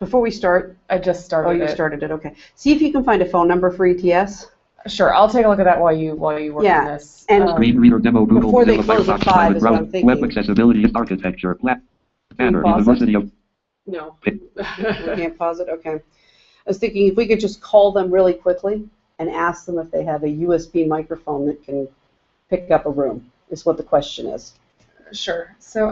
Before we start, I just started you started it, okay. See if you can find a phone number for ETS. Sure, I'll take a look at that while you work on this. And Screen reader demo Google before they Mozilla close at Firefox 5 private is what browser. I'm thinking. Web accessibility architecture. Banner. pause it? University of. No. We can't pause it? Okay. I was thinking if we could just call them really quickly and ask them if they have a USB microphone that can pick up a room, is what the question is. Sure. So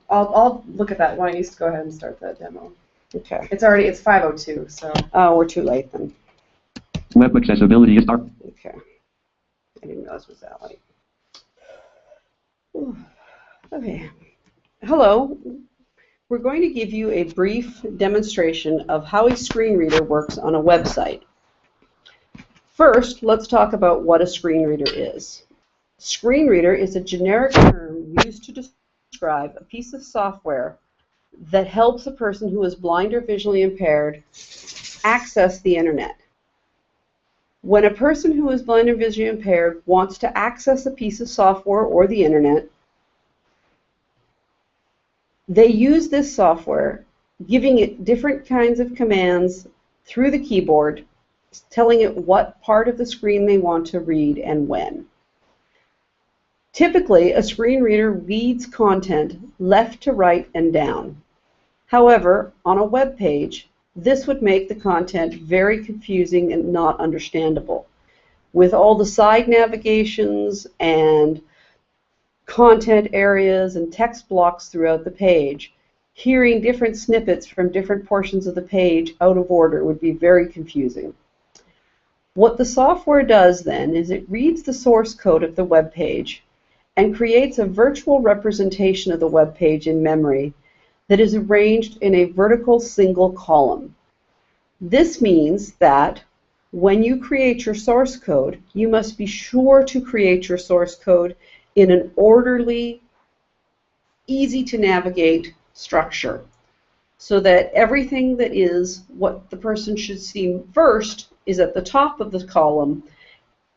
I'll look at that. Why don't you go ahead and start that demo? Okay. It's 5:02, so. Oh, we're too late then. Web accessibility Okay. I didn't realize it was that late. Ooh. Okay. Hello. We're going to give you a brief demonstration of how a screen reader works on a website. First, let's talk about what a screen reader is. Screen reader is a generic term used to describe a piece of software that helps a person who is blind or visually impaired access the internet. When a person who is blind or visually impaired wants to access a piece of software or the internet, they use this software, giving it different kinds of commands through the keyboard, telling it what part of the screen they want to read and when. Typically, a screen reader reads content left to right and down. However, on a web page, this would make the content very confusing and not understandable. With all the side navigations and content areas and text blocks throughout the page, hearing different snippets from different portions of the page out of order would be very confusing. What the software does then is it reads the source code of the web page and creates a virtual representation of the web page in memory that is arranged in a vertical single column. This means that when you create your source code, you must be sure to create your source code in an orderly, easy to navigate structure, so that everything that is what the person should see first is at the top of the column,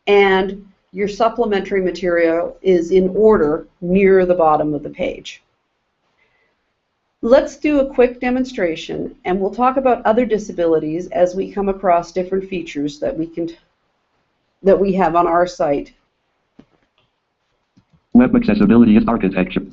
and your supplementary material is in order near the bottom of the page. Let's do a quick demonstration, and we'll talk about other disabilities as we come across different features that we have on our site. Web accessibility architecture.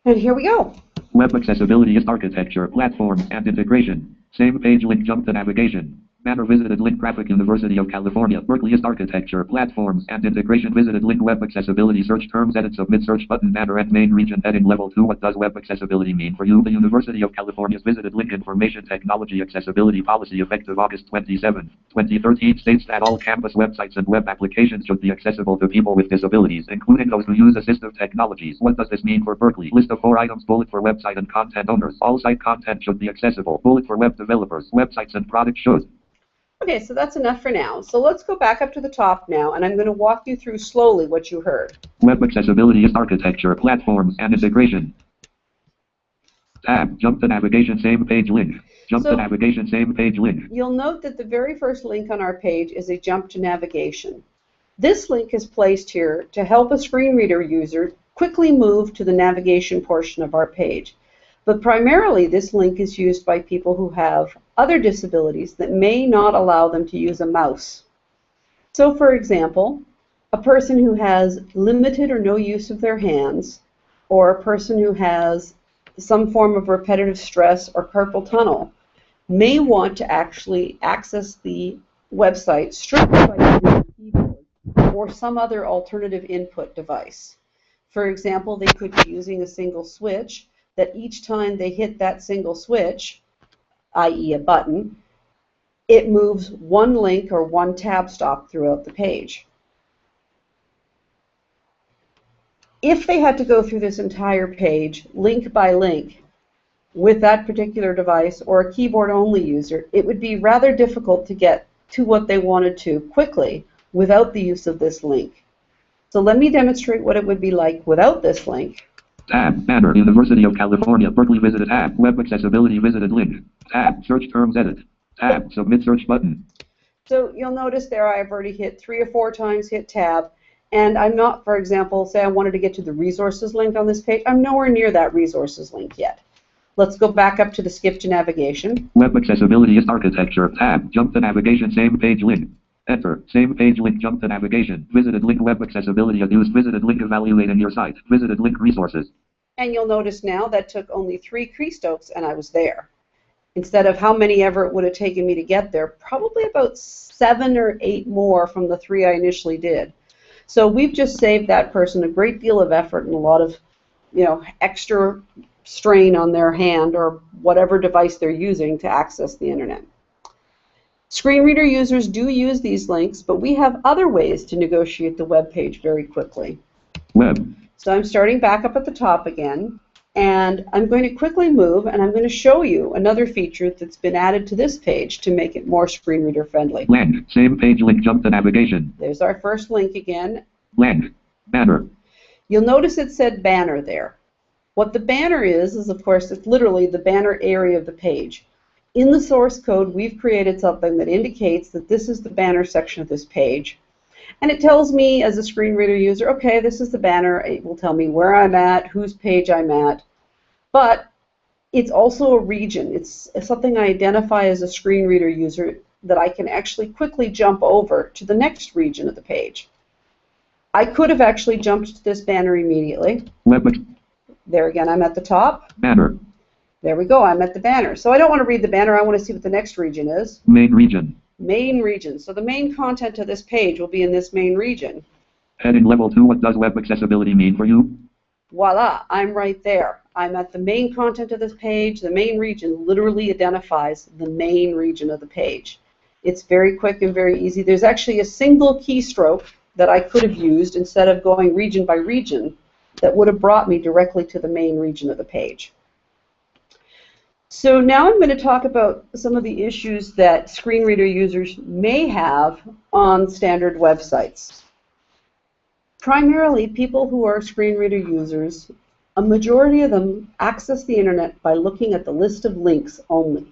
And here we go. Web accessibility architecture, platforms, and integration. Same page link jump to navigation. Banner visited link graphic University of California. Berkeley architecture, platforms, and integration visited link web accessibility search terms edit submit search button banner at main region heading level 2. What does web accessibility mean for you? The University of California's visited link information technology accessibility policy effective August 27, 2013 states that all campus websites and web applications should be accessible to people with disabilities, including those who use assistive technologies. What does this mean for Berkeley? List of 4 items. Bullet for website and content owners. All site content should be accessible. Bullet for web developers. Websites and products should. Okay, so that's enough for now. So let's go back up to the top now, and I'm going to walk you through slowly what you heard. Web accessibility architecture, platforms, and integration. Tab, jump to navigation, same page link. Jump to navigation, same page link. You'll note that the very first link on our page is a jump to navigation. This link is placed here to help a screen reader user quickly move to the navigation portion of our page. But primarily, this link is used by people who have other disabilities that may not allow them to use a mouse. So, for example, a person who has limited or no use of their hands, or a person who has some form of repetitive stress or carpal tunnel, may want to actually access the website strictly by using a keyboard or some other alternative input device. For example, they could be using a single switch that each time they hit that single switch, i.e. a button, it moves one link or one tab stop throughout the page. If they had to go through this entire page, link by link, with that particular device or a keyboard-only user, it would be rather difficult to get to what they wanted to quickly without the use of this link. So let me demonstrate what it would be like without this link. Tab, banner, University of California, Berkeley visited tab, web accessibility visited link. Tab, search terms edit. Tab, submit search button. So you'll notice there I've already hit 3 or 4 times, hit tab, and I'm not, for example, say I wanted to get to the resources link on this page, I'm nowhere near that resources link yet. Let's go back up to the skip to navigation. Web accessibility is architecture. Tab. Jump to navigation. Same page link. Enter. Same page link. Jump to navigation. Visited link. Web accessibility used. Visited link. Evaluating your site. Visited link. Resources. And you'll notice now that took only 3 keystrokes and I was there. Instead of how many ever it would have taken me to get there, probably about 7 or 8 more from the 3 I initially did. So we've just saved that person a great deal of effort and a lot of, extra strain on their hand or whatever device they're using to access the internet. Screen reader users do use these links, but we have other ways to negotiate the web page very quickly. Web. So I'm starting back up at the top again, and I'm going to quickly move, and I'm going to show you another feature that's been added to this page to make it more screen reader friendly. Land. Same page link. Jump to navigation. There's our first link again. Land. Banner. You'll notice it said banner there. What the banner is of course, it's literally the banner area of the page. In the source code, we've created something that indicates that this is the banner section of this page. And it tells me as a screen reader user, okay, this is the banner. It will tell me where I'm at, whose page I'm at. But it's also a region. It's something I identify as a screen reader user that I can actually quickly jump over to the next region of the page. I could have actually jumped to this banner immediately. Web. There again, I'm at the top. Banner. There we go, I'm at the banner. So I don't want to read the banner, I want to see what the next region is. Main region. Main region. So the main content of this page will be in this main region. Heading level 2. What does web accessibility mean for you? Voila, I'm right there. I'm at the main content of this page. The main region literally identifies the main region of the page. It's very quick and very easy. There's actually a single keystroke that I could have used instead of going region by region that would have brought me directly to the main region of the page. So now I'm going to talk about some of the issues that screen reader users may have on standard websites. Primarily, people who are screen reader users, a majority of them access the internet by looking at the list of links only.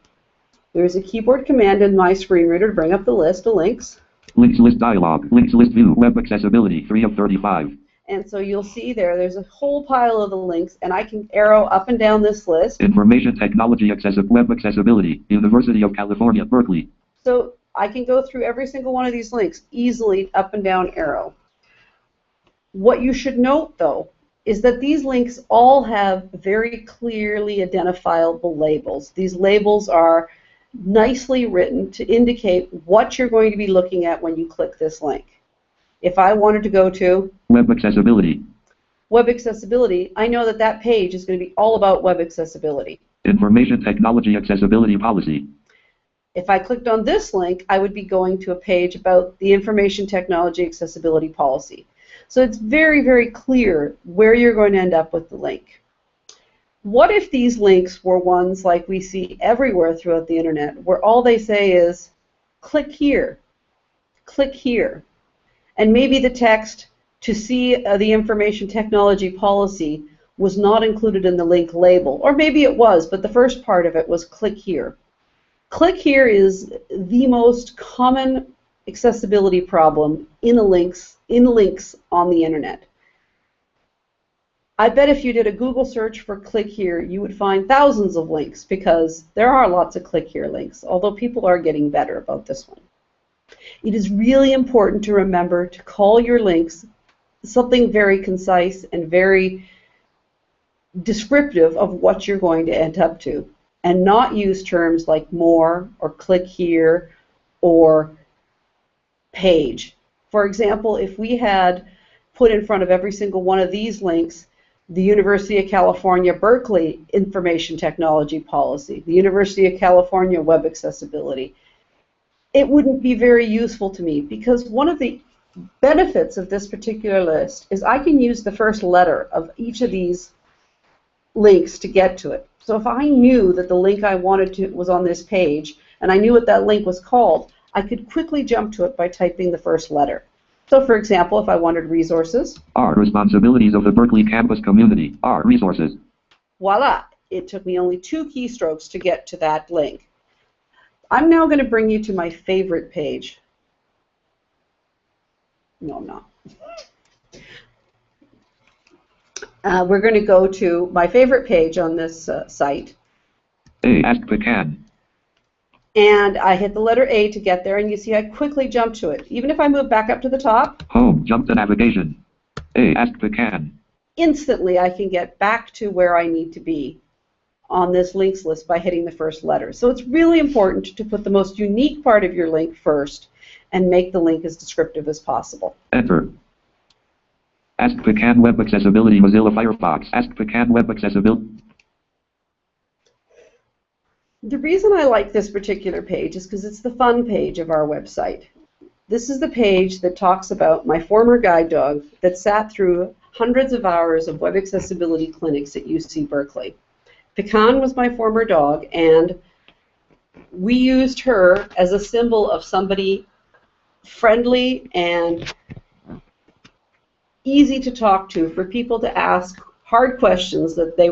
There is a keyboard command in my screen reader to bring up the list of links. Links list dialog. Links list view. Web accessibility 3 of 35. And so you'll see there's a whole pile of the links, and I can arrow up and down this list. Information technology web accessibility. University of California, Berkeley. So I can go through every single one of these links easily, up and down arrow. What you should note, though, is that these links all have very clearly identifiable labels. These labels are nicely written to indicate what you're going to be looking at when you click this link. If I wanted to go to web accessibility, I know that that page is going to be all about web accessibility. Information technology accessibility policy. If I clicked on this link, I would be going to a page about the information technology accessibility policy. So it's very, very clear where you're going to end up with the link. What if these links were ones like we see everywhere throughout the internet, where all they say is, click here, and maybe the text to see the information technology policy was not included in the link label, or maybe it was, but the first part of it was click here. Click here is the most common accessibility problem in links on the internet. I bet if you did a Google search for click here, you would find thousands of links, because there are lots of click here links, although people are getting better about this one. It is really important to remember to call your links something very concise and very descriptive of what you're going to end up to, and not use terms like more or click here or page. For example, if we had put in front of every single one of these links the University of California, Berkeley information technology policy, the University of California web accessibility, it wouldn't be very useful to me, because one of the benefits of this particular list is I can use the first letter of each of these links to get to it. So if I knew that the link I wanted to was on this page, and I knew what that link was called, I could quickly jump to it by typing the first letter. So for example, if I wanted resources, R, responsibilities of the Berkeley campus community, R, resources. Voila! It took me only 2 keystrokes to get to that link. I'm now going to bring you to my favorite page. No, I'm not. We're going to go to my favorite page on this site, A. Ask Pecan. And I hit the letter A to get there, and you see I quickly jump to it. Even if I move back up to the top, Home. Jump to navigation. A. Ask Pecan. instantly I can get back to where I need to be on this links list by hitting the first letter. So it's really important to put the most unique part of your link first and make the link as descriptive as possible. Enter. Ask Pecan Web Accessibility Mozilla Firefox. Ask Pecan Web Accessibility. The reason I like this particular page is because it's the fun page of our website. This is the page that talks about my former guide dog that sat through hundreds of hours of web accessibility clinics at UC Berkeley. Pecan was my former dog, and we used her as a symbol of somebody friendly and easy to talk to for people to ask hard questions that they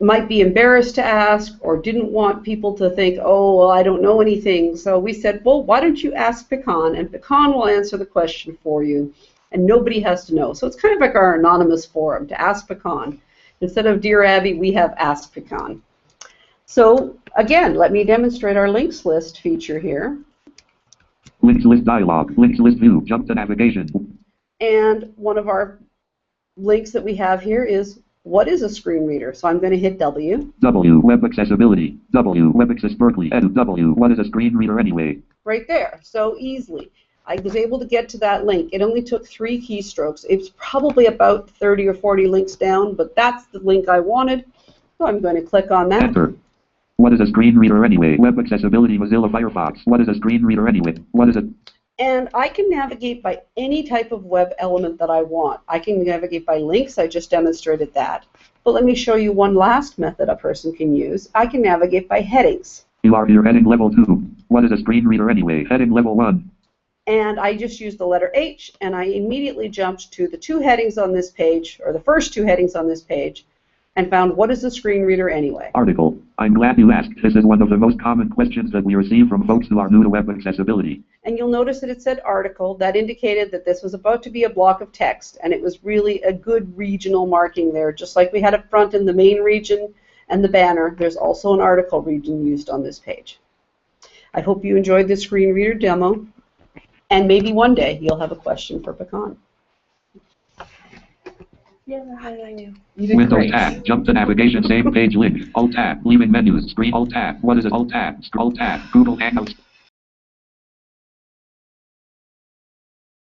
might be embarrassed to ask or didn't want people to think, oh, well, I don't know anything. So we said, well, why don't you ask Pecan, and Pecan will answer the question for you, and nobody has to know. So it's kind of like our anonymous forum to Ask Pecan. Instead of Dear Abby, we have Ask Pecan. So again, let me demonstrate our links list feature here. Links list dialog. Links list view. Jump to navigation. And one of our links that we have here is, what is a screen reader? So I'm going to hit W. W. Web accessibility. W. Web access Berkeley. Edit. W. What is a screen reader anyway? Right there, so easily. I was able to get to that link. It only took 3 keystrokes. It's probably about 30 or 40 links down, but that's the link I wanted. So I'm going to click on that. Enter. What is a screen reader anyway? Web accessibility Mozilla Firefox. What is a screen reader anyway? What is it? And I can navigate by any type of web element that I want. I can navigate by links. I just demonstrated that. But let me show you one last method a person can use. I can navigate by headings. You are here heading level 2. What is a screen reader anyway? Heading level 1. And I just used the letter H, and I immediately jumped to the 2 headings on this page, or the first 2 headings on this page, and found what is a screen reader anyway. Article. I'm glad you asked. This is one of the most common questions that we receive from folks who are new to web accessibility. And you'll notice that it said article. That indicated that this was about to be a block of text, and it was really a good regional marking there. Just like we had up front in the main region and the banner, there's also an article region used on this page. I hope you enjoyed this screen reader demo, and maybe one day you'll have a question for Pecan. Yeah, how did I do? Windows Great. tab. Jump to navigation. Same page link. Alt tab. Leaving menus. Screen. Alt tab. What is it? Alt tab. Scroll tab. Google Hangouts.